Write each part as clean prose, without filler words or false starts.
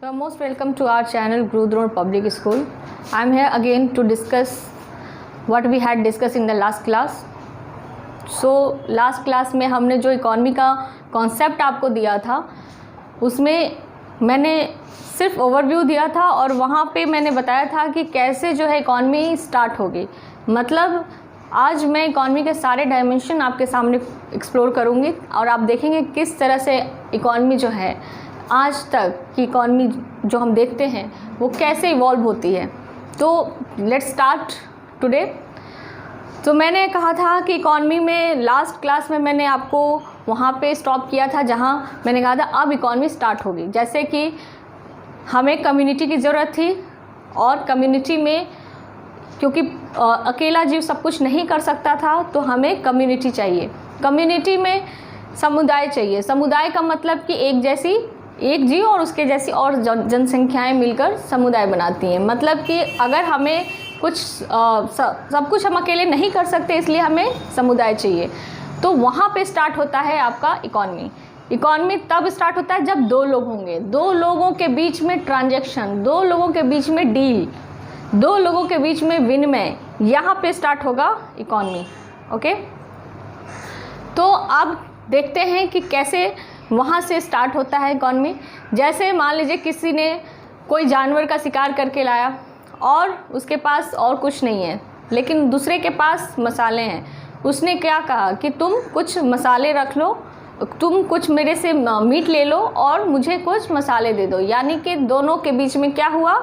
You are most welcome to our channel Growth Road Public School. I am here again to discuss what we had discussed in the last class. So last class में हमने जो economy का concept आपको दिया था उसमें मैंने सिर्फ ओवरव्यू दिया था और वहाँ पे मैंने बताया था कि कैसे जो है इकॉनमी स्टार्ट होगी। मतलब आज मैं इकॉनमी के सारे डायमेंशन आपके सामने एक्सप्लोर करूँगी और आप देखेंगे किस तरह से इकॉनमी जो है आज तक की इकॉनमी जो हम देखते हैं वो कैसे इवॉल्व होती है। तो लेट्स स्टार्ट टुडे। तो मैंने कहा था कि इकॉनमी में लास्ट क्लास में मैंने आपको वहाँ पे स्टॉप किया था जहाँ मैंने कहा था अब इकॉनमी स्टार्ट होगी। जैसे कि हमें कम्युनिटी की ज़रूरत थी और कम्युनिटी में क्योंकि अकेला जीव सब कुछ नहीं कर सकता था तो हमें कम्युनिटी चाहिए। कम्युनिटी में समुदाय चाहिए। समुदाय का मतलब कि एक जीव और उसके जैसी और जनसंख्याएं मिलकर समुदाय बनाती हैं। मतलब कि अगर हमें कुछ सब कुछ हम अकेले नहीं कर सकते इसलिए हमें समुदाय चाहिए। तो वहाँ पे स्टार्ट होता है आपका इकॉनमी। इकॉनमी तब स्टार्ट होता है जब दो लोग होंगे, दो लोगों के बीच में ट्रांजैक्शन, दो लोगों के बीच में डील, दो लोगों के बीच में विनिमय, यहाँ पे स्टार्ट होगा इकॉनमी। ओके, तो अब देखते हैं कि कैसे वहाँ से स्टार्ट होता है इकॉनमी। जैसे मान लीजिए किसी ने कोई जानवर का शिकार करके लाया और उसके पास और कुछ नहीं है लेकिन दूसरे के पास मसाले हैं। उसने क्या कहा कि तुम कुछ मसाले रख लो, तुम कुछ मेरे से मीट ले लो और मुझे कुछ मसाले दे दो। यानी कि दोनों के बीच में क्या हुआ,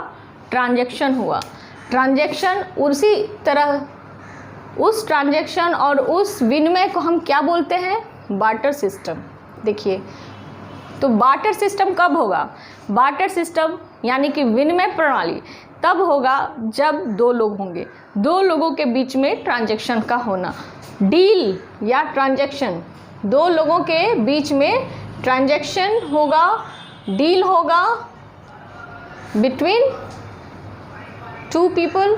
ट्रांजैक्शन हुआ। ट्रांजैक्शन उसी तरह उस ट्रांजैक्शन और उस विनिमय को हम क्या बोलते हैं, बार्टर सिस्टम। देखिए, तो बार्टर सिस्टम कब होगा, बार्टर सिस्टम यानी कि विनिमय प्रणाली तब होगा जब दो लोग होंगे, दो लोगों के बीच में ट्रांजैक्शन का होना। डील या ट्रांजैक्शन, दो लोगों के बीच में ट्रांजैक्शन होगा, डील होगा बिटवीन टू पीपल,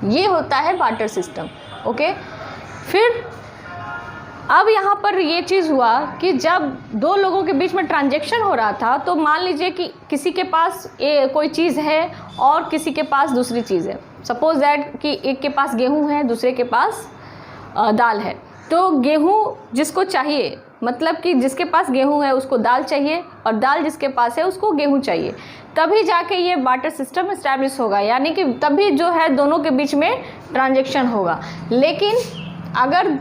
ये होता है बार्टर सिस्टम। ओके, फिर अब यहाँ पर ये चीज़ हुआ कि जब दो लोगों के बीच में ट्रांजैक्शन हो रहा था तो मान लीजिए कि किसी के पास कोई चीज़ है और किसी के पास दूसरी चीज़ है। सपोज दैट कि एक के पास गेहूँ है, दूसरे के पास दाल है। तो गेहूँ जिसको चाहिए, मतलब कि जिसके पास गेहूँ है उसको दाल चाहिए और दाल जिसके पास है उसको गेहूँ चाहिए, तभी जाके ये बार्टर सिस्टम इस्टेब्लिश होगा। यानी कि तभी जो है दोनों के बीच में ट्रांजैक्शन होगा। लेकिन अगर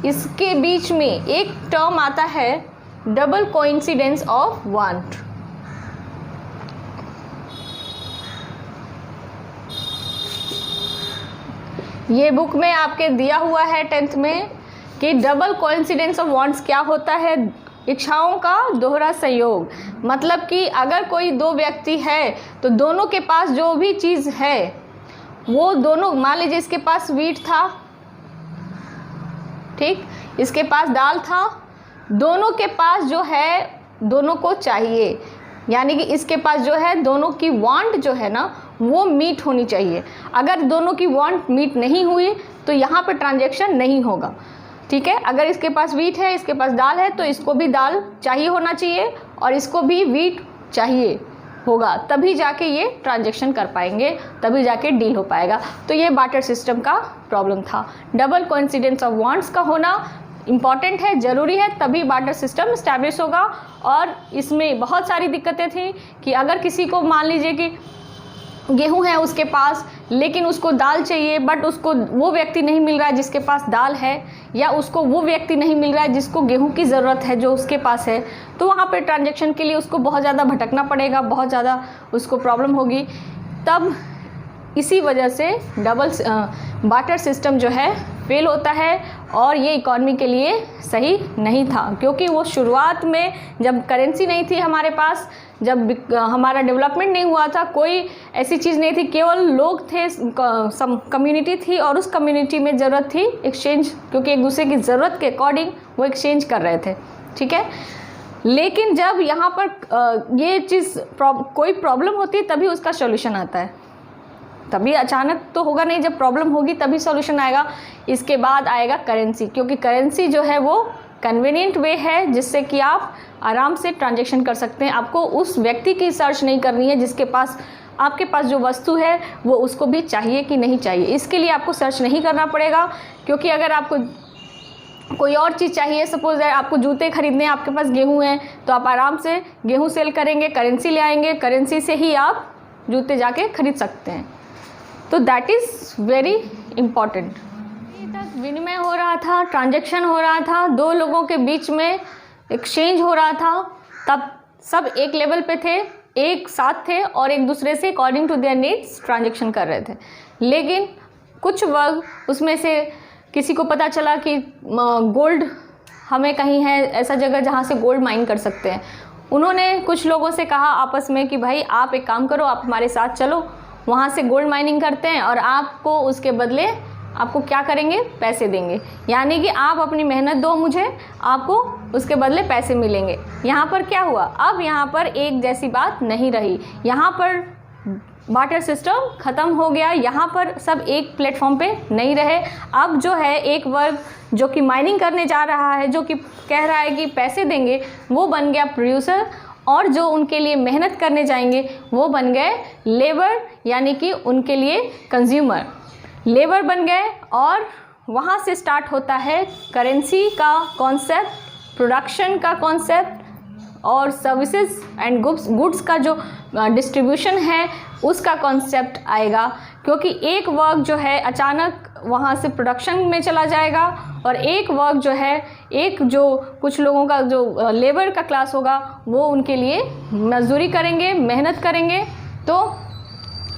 इसके बीच में एक टर्म आता है डबल कोइंसिडेंस ऑफ वांट। ये बुक में आपके दिया हुआ है 10th में कि डबल कोइंसिडेंस ऑफ वांट्स क्या होता है, इच्छाओं का दोहरा संयोग। मतलब कि अगर कोई दो व्यक्ति है तो दोनों के पास जो भी चीज़ है वो दोनों, मान लीजिए इसके पास वीट था, ठीक, इसके पास दाल था, दोनों के पास जो है दोनों को चाहिए। यानी कि इसके पास जो है दोनों की वांट जो है ना वो मीट होनी चाहिए। अगर दोनों की वांट मीट नहीं हुई तो यहाँ पे ट्रांजैक्शन नहीं होगा। ठीक है, अगर इसके पास वीट है, इसके पास दाल है तो इसको भी दाल चाहिए होना चाहिए और इसको भी वीट चाहिए होगा, तभी जाके ये ट्रांजैक्शन कर पाएंगे, तभी जाके डील हो पाएगा। तो ये बार्टर सिस्टम का प्रॉब्लम था। डबल कोइंसिडेंस ऑफ वांट्स का होना इम्पॉर्टेंट है, ज़रूरी है, तभी बार्टर सिस्टम इस्टेब्लिश होगा। और इसमें बहुत सारी दिक्कतें थी कि अगर किसी को मान लीजिए कि गेहूं है उसके पास लेकिन उसको दाल चाहिए, बट उसको वो व्यक्ति नहीं मिल रहा है जिसके पास दाल है, या उसको वो व्यक्ति नहीं मिल रहा है जिसको गेहूं की ज़रूरत है जो उसके पास है, तो वहाँ पे ट्रांजैक्शन के लिए उसको बहुत ज़्यादा भटकना पड़ेगा, बहुत ज़्यादा उसको प्रॉब्लम होगी। तब इसी वजह से डबल बार्टर सिस्टम जो है फेल होता है और ये इकॉनमी के लिए सही नहीं था। क्योंकि वो शुरुआत में जब करेंसी नहीं थी हमारे पास, जब हमारा डेवलपमेंट नहीं हुआ था, कोई ऐसी चीज़ नहीं थी, केवल लोग थे, कम्युनिटी थी और उस कम्युनिटी में ज़रूरत थी एक्सचेंज, क्योंकि एक दूसरे की ज़रूरत के अकॉर्डिंग वो एक्सचेंज कर रहे थे। ठीक है, लेकिन जब यहाँ पर ये चीज़ कोई प्रॉब्लम होती है तभी उसका सॉल्यूशन आता है, तभी अचानक तो होगा नहीं, जब प्रॉब्लम होगी तभी सॉल्यूशन आएगा। इसके बाद आएगा करेंसी, क्योंकि करेंसी जो है वो कन्वीनियंट वे है जिससे कि आप आराम से ट्रांजैक्शन कर सकते हैं। आपको उस व्यक्ति की सर्च नहीं करनी है जिसके पास आपके पास जो वस्तु है वो उसको भी चाहिए कि नहीं चाहिए। इसके लिए आपको सर्च नहीं करना पड़ेगा, क्योंकि अगर आपको कोई और चीज़ चाहिए, सपोज है आपको जूते खरीदने, आपके पास गेहूं है, तो आप आराम से गेहूं सेल करेंगे, करेंसी ले आएंगे, करेंसी से ही आप जूते जाके खरीद सकते हैं। तो दैट इज़ वेरी इम्पॉर्टेंट। तक विनिमय हो रहा था, ट्रांजैक्शन हो रहा था, दो लोगों के बीच में एक्सचेंज हो रहा था, तब सब एक लेवल पे थे, एक साथ थे और एक दूसरे से according to their needs transaction कर रहे थे। लेकिन कुछ वर्ग उसमें से किसी को पता चला कि गोल्ड हमें कहीं है ऐसा जगह जहाँ से गोल्ड माइन कर सकते हैं। उन्होंने कुछ लोगों से कहा आपस में कि भाई आप एक काम करो, आप हमारे साथ चलो, वहाँ से गोल्ड माइनिंग करते हैं और आपको उसके बदले आपको क्या करेंगे, पैसे देंगे। यानी कि आप अपनी मेहनत दो मुझे, आपको उसके बदले पैसे मिलेंगे। यहाँ पर क्या हुआ, अब यहाँ पर एक जैसी बात नहीं रही, यहाँ पर बार्टर सिस्टम ख़त्म हो गया, यहाँ पर सब एक प्लेटफॉर्म पे नहीं रहे। अब जो है एक वर्ग जो कि माइनिंग करने जा रहा है, जो कि कह रहा है कि पैसे देंगे, वो बन गया प्रोड्यूसर, और जो उनके लिए मेहनत करने जाएंगे वो बन गए लेबर, यानी कि उनके लिए कंज्यूमर लेबर बन गए। और वहाँ से स्टार्ट होता है करेंसी का कॉन्सेप्ट, प्रोडक्शन का कॉन्सेप्ट और सर्विसेज एंड गुड्स का जो डिस्ट्रीब्यूशन है उसका कॉन्सेप्ट आएगा। क्योंकि एक वर्क जो है अचानक वहाँ से प्रोडक्शन में चला जाएगा और एक वर्क जो है, एक जो कुछ लोगों का जो लेबर का क्लास होगा वो उनके लिए मजदूरी करेंगे, मेहनत करेंगे। तो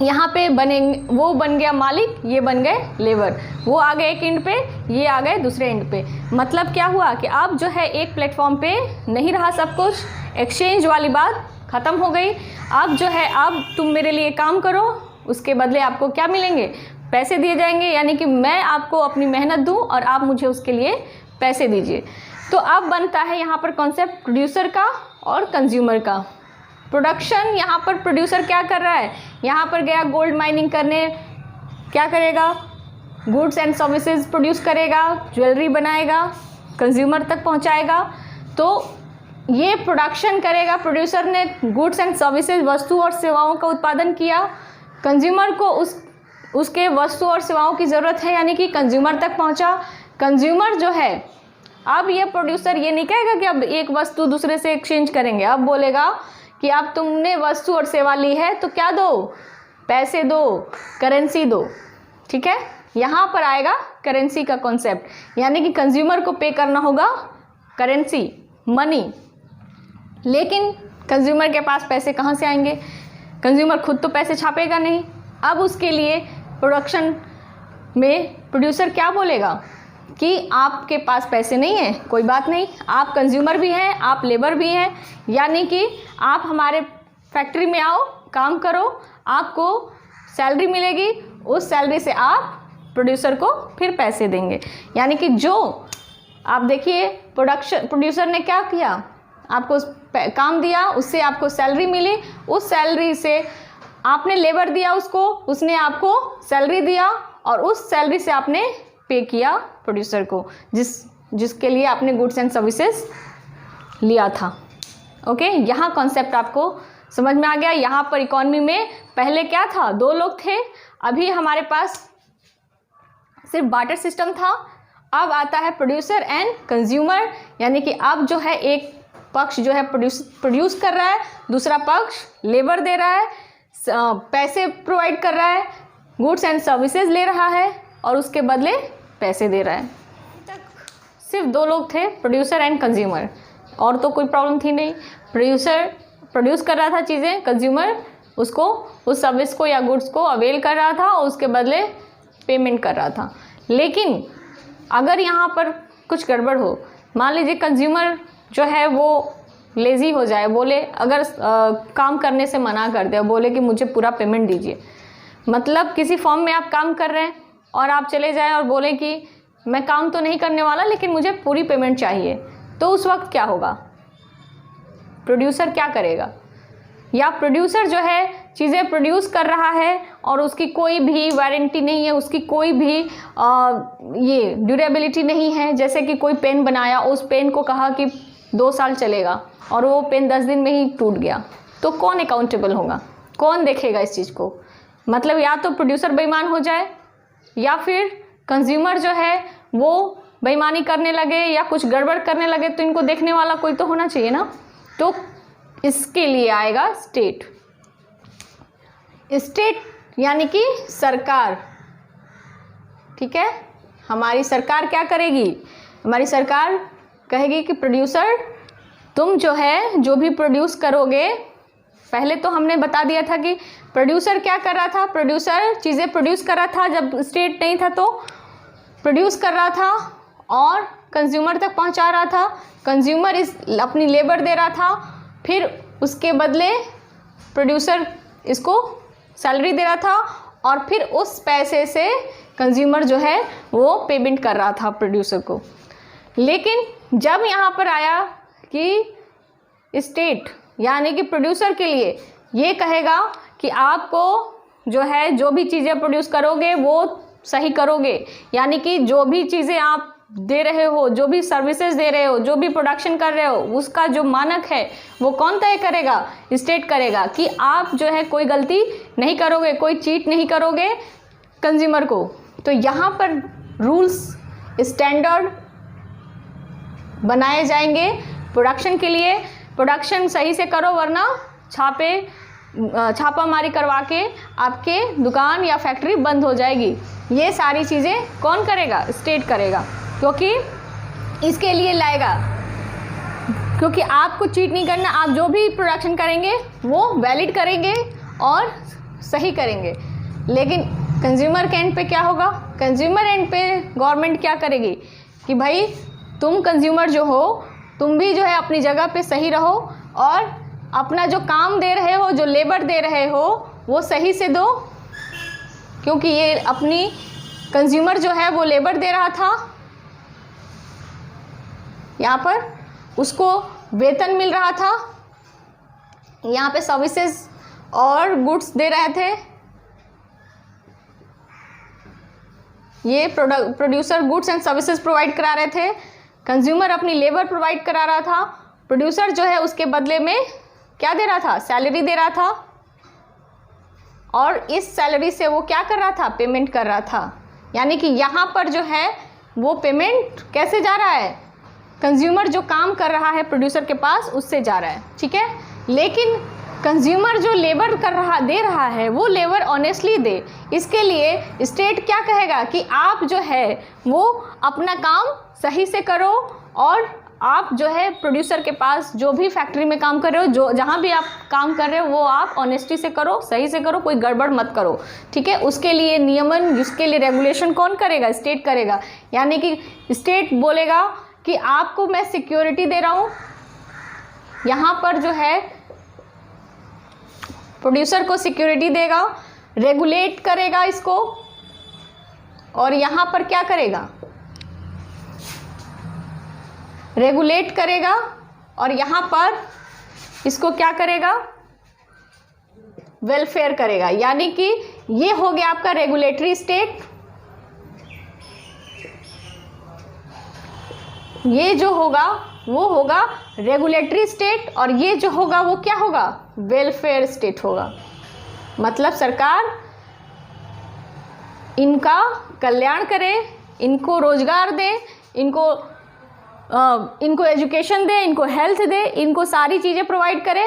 यहाँ पे बनेंगे, वो बन गया मालिक, ये बन गए लेबर, वो आ गए एक एंड पे, ये आ गए दूसरे एंड पे। मतलब क्या हुआ कि अब जो है एक प्लेटफॉर्म पे नहीं रहा सब कुछ, एक्सचेंज वाली बात ख़त्म हो गई। अब जो है अब तुम मेरे लिए काम करो, उसके बदले आपको क्या मिलेंगे, पैसे दिए जाएंगे। यानी कि मैं आपको अपनी मेहनत दूं और आप मुझे उसके लिए पैसे दीजिए। तो अब बनता है यहाँ पर कॉन्सेप्ट प्रोड्यूसर का और कंज्यूमर का। प्रोडक्शन, यहाँ पर प्रोड्यूसर क्या कर रहा है, यहाँ पर गया गोल्ड माइनिंग करने, क्या करेगा, गुड्स एंड सर्विसेज प्रोड्यूस करेगा, ज्वेलरी बनाएगा, कंज्यूमर तक पहुँचाएगा। तो ये प्रोडक्शन करेगा, प्रोड्यूसर ने गुड्स एंड सर्विसेज, वस्तु और सेवाओं का उत्पादन किया, कंज्यूमर को उसके वस्तु और सेवाओं की ज़रूरत है, यानी कि कंज्यूमर तक पहुंचा। कंज्यूमर जो है, अब ये प्रोड्यूसर ये नहीं कहेगा कि अब एक वस्तु दूसरे से एक्सचेंज करेंगे, अब बोलेगा कि अब तुमने वस्तु और सेवा ली है तो क्या दो, पैसे दो, करेंसी दो। ठीक है, यहाँ पर आएगा करेंसी का कॉन्सेप्ट, यानी कि कंज्यूमर को पे करना होगा करेंसी, मनी। लेकिन कंज्यूमर के पास पैसे कहाँ से आएंगे, कंज्यूमर खुद तो पैसे छापेगा नहीं। अब उसके लिए प्रोडक्शन में प्रोड्यूसर क्या बोलेगा कि आपके पास पैसे नहीं है, कोई बात नहीं, आप कंज्यूमर भी हैं, आप लेबर भी हैं, यानी कि आप हमारे फैक्ट्री में आओ, काम करो, आपको सैलरी मिलेगी, उस सैलरी से आप प्रोड्यूसर को फिर पैसे देंगे। यानी कि जो आप देखिए प्रोड्यूसर ने क्या किया, आपको काम दिया, उससे आपको सैलरी मिली, उस सैलरी से आपने लेबर दिया उसको, उसने आपको सैलरी दिया और उस सैलरी से आपने पे किया प्रोड्यूसर को, जिसके लिए आपने गुड्स एंड सर्विसेज लिया था। ओके, यहाँ कॉन्सेप्ट आपको समझ में आ गया। यहाँ पर इकॉनमी में पहले क्या था, दो लोग थे, अभी हमारे पास सिर्फ बार्टर सिस्टम था। अब आता है प्रोड्यूसर एंड कंज्यूमर, यानी कि अब जो है एक पक्ष जो है प्रोड्यूस कर रहा है, दूसरा पक्ष लेबर दे रहा है, पैसे प्रोवाइड कर रहा है, गुड्स एंड सर्विसेज ले रहा है और उसके बदले पैसे दे रहा है। सिर्फ दो लोग थे, प्रोड्यूसर एंड कंज्यूमर, और तो कोई प्रॉब्लम थी नहीं। प्रोड्यूसर प्रोड्यूस कर रहा था चीज़ें, कंज्यूमर उसको, उस सर्विस को या गुड्स को अवेल कर रहा था और उसके बदले पेमेंट कर रहा था। लेकिन अगर यहाँ पर कुछ गड़बड़ हो, मान लीजिए कंज्यूमर जो है वो लेज़ी हो जाए, बोले अगर काम करने से मना कर दे, बोले कि मुझे पूरा पेमेंट दीजिए, मतलब किसी फॉर्म में आप काम कर रहे हैं और आप चले जाएं और बोले कि मैं काम तो नहीं करने वाला लेकिन मुझे पूरी पेमेंट चाहिए, तो उस वक्त क्या होगा, प्रोड्यूसर क्या करेगा, या प्रोड्यूसर जो है चीज़ें प्रोड्यूस कर रहा है और उसकी कोई भी वारंटी नहीं है, उसकी कोई भी ये ड्यूरेबिलिटी नहीं है, जैसे कि कोई पेन बनाया, उस पेन को कहा कि 2 साल चलेगा और वो पेन 10 दिन में ही टूट गया, तो कौन अकाउंटेबल होगा, कौन देखेगा इस चीज़ को? मतलब या तो प्रोड्यूसर बेईमान हो जाए या फिर कंज्यूमर जो है वो बेईमानी करने लगे या कुछ गड़बड़ करने लगे, तो इनको देखने वाला कोई तो होना चाहिए ना। तो इसके लिए आएगा स्टेट। स्टेट यानी कि सरकार, ठीक है। हमारी सरकार क्या करेगी? हमारी सरकार कहेगी कि प्रोड्यूसर तुम जो है जो भी प्रोड्यूस करोगे, पहले तो हमने बता दिया था कि प्रोड्यूसर क्या कर रहा था, प्रोड्यूसर चीज़ें प्रोड्यूस कर रहा था, जब स्टेट नहीं था तो प्रोड्यूस कर रहा था और कंज्यूमर तक पहुंचा रहा था। कंज्यूमर अपनी लेबर दे रहा था, फिर उसके बदले प्रोड्यूसर इसको सैलरी दे रहा था और फिर उस पैसे से कंज्यूमर जो है वो पेमेंट कर रहा था प्रोड्यूसर को। लेकिन जब यहाँ पर आया कि स्टेट यानी कि प्रोड्यूसर के लिए ये कहेगा कि आपको जो है जो भी चीज़ें प्रोड्यूस करोगे वो सही करोगे, यानी कि जो भी चीज़ें आप दे रहे हो, जो भी सर्विसेज दे रहे हो, जो भी प्रोडक्शन कर रहे हो, उसका जो मानक है वो कौन तय करेगा? स्टेट करेगा कि आप जो है कोई गलती नहीं करोगे, कोई चीट नहीं करोगे कंज्यूमर को। तो यहाँ पर रूल्स स्टैंडर्ड बनाए जाएंगे प्रोडक्शन के लिए। प्रोडक्शन सही से करो वरना छापामारी करवा के आपके दुकान या फैक्ट्री बंद हो जाएगी। ये सारी चीज़ें कौन करेगा? स्टेट करेगा, क्योंकि इसके लिए लाएगा, क्योंकि आपको चीट नहीं करना। आप जो भी प्रोडक्शन करेंगे वो वैलिड करेंगे और सही करेंगे। लेकिन कंज्यूमर के एंड पे क्या होगा? कंज्यूमर एंड पे गवर्नमेंट क्या करेगी कि भाई तुम कंज्यूमर जो हो तुम भी जो है अपनी जगह पे सही रहो और अपना जो काम दे रहे हो, जो लेबर दे रहे हो वो सही से दो, क्योंकि ये अपनी कंज्यूमर जो है वो लेबर दे रहा था, यहाँ पर उसको वेतन मिल रहा था, यहाँ पे सर्विसेज और गुड्स दे रहे थे। ये producer goods and services provide करा रहे थे, कंज्यूमर अपनी लेबर प्रोवाइड करा रहा था, प्रोड्यूसर जो है उसके बदले में क्या दे रहा था? सैलरी दे रहा था, और इस सैलरी से वो क्या कर रहा था? पेमेंट कर रहा था। यानी कि यहाँ पर जो है वो पेमेंट कैसे जा रहा है? कंज्यूमर जो काम कर रहा है प्रोड्यूसर के पास उससे जा रहा है, ठीक है। लेकिन कंज्यूमर जो लेबर दे रहा है वो लेबर ऑनेस्टली दे। इसके लिए स्टेट क्या कहेगा कि आप जो है वो अपना काम सही से करो और आप जो है प्रोड्यूसर के पास जो भी फैक्ट्री में काम कर रहे हो, जो जहाँ भी आप काम कर रहे हो वो आप ऑनेस्टी से करो, सही से करो, कोई गड़बड़ मत करो, ठीक है। उसके लिए नियमन, उसके लिए रेगुलेशन कौन करेगा? स्टेट करेगा। यानी कि स्टेट बोलेगा कि आपको मैं सिक्योरिटी दे रहा हूँ, यहाँ पर जो है प्रोड्यूसर को सिक्योरिटी देगा, रेगुलेट करेगा इसको, और यहाँ पर क्या करेगा? रेगुलेट करेगा और यहाँ पर इसको क्या करेगा? वेलफेयर करेगा। यानी कि ये हो गया आपका रेगुलेटरी स्टेट, ये जो होगा वो होगा रेगुलेटरी स्टेट, और ये जो होगा वो क्या होगा? वेलफेयर स्टेट होगा। मतलब सरकार इनका कल्याण करे, इनको रोजगार दे, इनको एजुकेशन दे, इनको हेल्थ दे, इनको सारी चीज़ें प्रोवाइड करे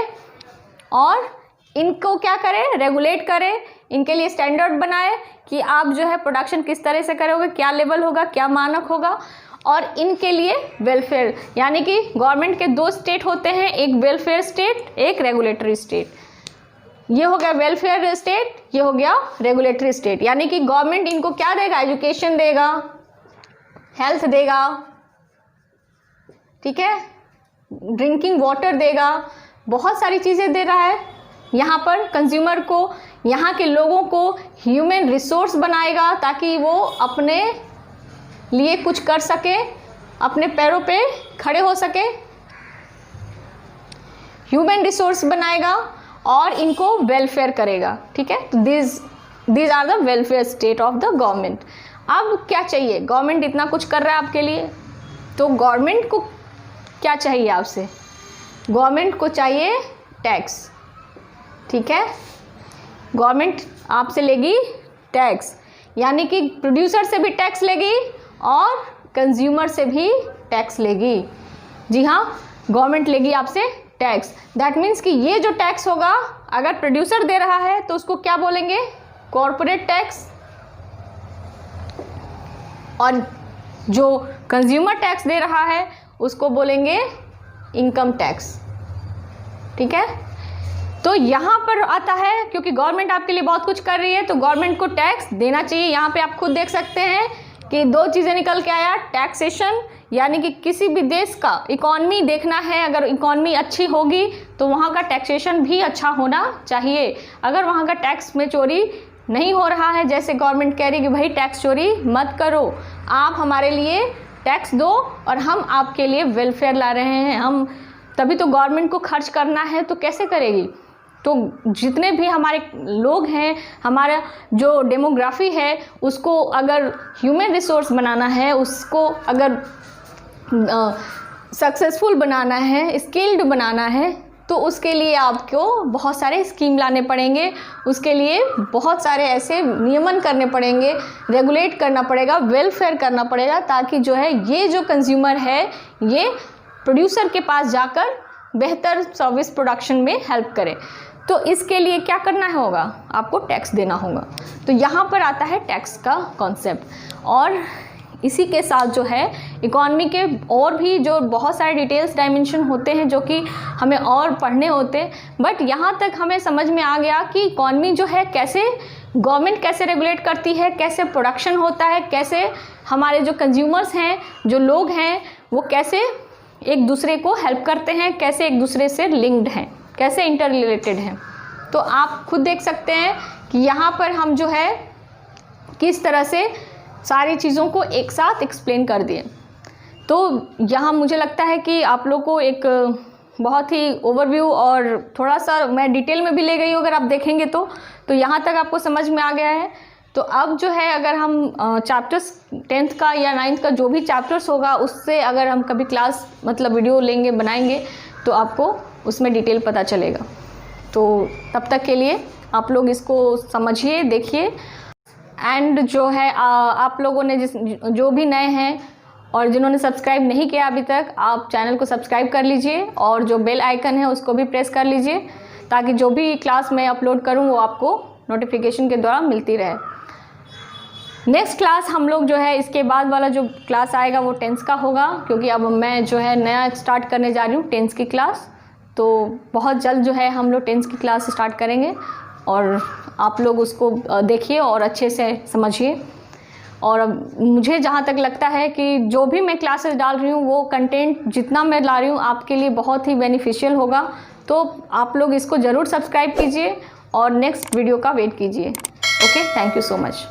और इनको क्या करे? रेगुलेट करे, इनके लिए स्टैंडर्ड बनाए कि आप जो है प्रोडक्शन किस तरह से करोगे, क्या लेवल होगा, क्या मानक होगा, और इनके लिए वेलफेयर। यानी कि गवर्नमेंट के 2 स्टेट होते हैं, एक वेलफेयर स्टेट, एक रेगुलेटरी स्टेट। ये हो गया वेलफेयर स्टेट, ये हो गया रेगुलेटरी स्टेट। यानी कि गवर्नमेंट इनको क्या देगा? एजुकेशन देगा, हेल्थ देगा, ठीक है, ड्रिंकिंग वाटर देगा, बहुत सारी चीज़ें दे रहा है। यहाँ पर कंज्यूमर को, यहाँ के लोगों को ह्यूमन रिसोर्स बनाएगा ताकि वो अपने लिए कुछ कर सके, अपने पैरों पे खड़े हो सके। ह्यूमन रिसोर्स बनाएगा और इनको वेलफेयर करेगा, ठीक है। तो these are the welfare state of the government. अब क्या चाहिए, गवर्नमेंट इतना कुछ कर रहा है आपके लिए, तो गवर्नमेंट को क्या चाहिए आपसे, गवर्नमेंट को चाहिए टैक्स, ठीक है। गवर्नमेंट आपसे लेगी टैक्स, यानी कि प्रोड्यूसर से भी टैक्स लेगी और कंज्यूमर से भी टैक्स लेगी। जी हाँ, गवर्नमेंट लेगी आपसे टैक्स। दैट मीन्स कि ये जो टैक्स होगा, अगर प्रोड्यूसर दे रहा है तो उसको क्या बोलेंगे, कॉर्पोरेट टैक्स, और जो कंज्यूमर टैक्स दे रहा है उसको बोलेंगे इनकम टैक्स, ठीक है। तो यहाँ पर आता है, क्योंकि गवर्नमेंट आपके लिए बहुत कुछ कर रही है तो गवर्नमेंट को टैक्स देना चाहिए। यहाँ पे आप खुद देख सकते हैं कि दो चीज़ें निकल के आया, टैक्सेशन, यानी कि किसी भी देश का इकॉनमी देखना है, अगर इकॉनमी अच्छी होगी तो वहाँ का टैक्सेशन भी अच्छा होना चाहिए। अगर वहाँ का टैक्स में चोरी नहीं हो रहा है, जैसे गवर्नमेंट कह रही है कि भाई टैक्स चोरी मत करो, आप हमारे लिए टैक्स दो और हम आपके लिए वेलफेयर ला रहे हैं, हम तभी तो गवर्नमेंट को खर्च करना है, तो कैसे करेगी। तो जितने भी हमारे लोग हैं, हमारा जो डेमोग्राफी है, उसको अगर ह्यूमन रिसोर्स बनाना है, उसको अगर सक्सेसफुल बनाना है, स्किल्ड बनाना है, तो उसके लिए आपको बहुत सारे स्कीम लाने पड़ेंगे, उसके लिए बहुत सारे ऐसे नियमन करने पड़ेंगे, रेगुलेट करना पड़ेगा, वेलफेयर करना पड़ेगा, ताकि जो है ये जो कंज्यूमर है ये प्रोड्यूसर के पास जाकर बेहतर सर्विस प्रोडक्शन में हेल्प करे। तो इसके लिए क्या करना होगा, आपको टैक्स देना होगा। तो यहाँ पर आता है टैक्स का कॉन्सेप्ट, और इसी के साथ जो है इकॉनमी के और भी जो बहुत सारे डिटेल्स डायमेंशन होते हैं जो कि हमें और पढ़ने होते हैं, बट यहाँ तक हमें समझ में आ गया कि इकॉनमी जो है कैसे गवर्नमेंट कैसे रेगुलेट करती है, कैसे प्रोडक्शन होता है, कैसे हमारे जो कंज्यूमर्स हैं, जो लोग हैं, वो कैसे एक दूसरे को हेल्प करते हैं, कैसे एक दूसरे से लिंक्ड हैं, कैसे इंटर रिलेटेड हैं। तो आप खुद देख सकते हैं कि यहाँ पर हम जो है किस तरह से सारी चीज़ों को एक साथ एक्सप्लेन कर दिए। तो यहाँ मुझे लगता है कि आप लोग को एक बहुत ही ओवरव्यू और थोड़ा सा मैं डिटेल में भी ले गई हूँ, अगर आप देखेंगे तो यहाँ तक आपको समझ में आ गया है। तो अब जो है अगर हम चैप्टर्स 10th का या 9th का जो भी चैप्टर्स होगा उससे अगर हम कभी क्लास मतलब वीडियो लेंगे बनाएंगे तो आपको उसमें डिटेल पता चलेगा। तो तब तक के लिए आप लोग इसको समझिए, देखिए। एंड जो है आप लोगों ने जो भी नए हैं और जिन्होंने सब्सक्राइब नहीं किया अभी तक, आप चैनल को सब्सक्राइब कर लीजिए और जो बेल आइकन है उसको भी प्रेस कर लीजिए, ताकि जो भी क्लास मैं अपलोड करूं वो आपको नोटिफिकेशन के द्वारा मिलती रहे। नेक्स्ट क्लास हम लोग जो है इसके बाद वाला जो क्लास आएगा वो 10th का होगा, क्योंकि अब मैं जो है नया स्टार्ट करने जा रही हूँ 10th की क्लास। तो बहुत जल्द जो है हम लोग 10th की क्लास स्टार्ट करेंगे और आप लोग उसको देखिए और अच्छे से समझिए। और अब मुझे जहाँ तक लगता है कि जो भी मैं क्लासेस डाल रही हूँ वो कंटेंट जितना मैं ला रही हूँ आपके लिए बहुत ही बेनिफिशियल होगा। तो आप लोग इसको ज़रूर सब्सक्राइब कीजिए और नेक्स्ट वीडियो का वेट कीजिए। Okay, thank you so much.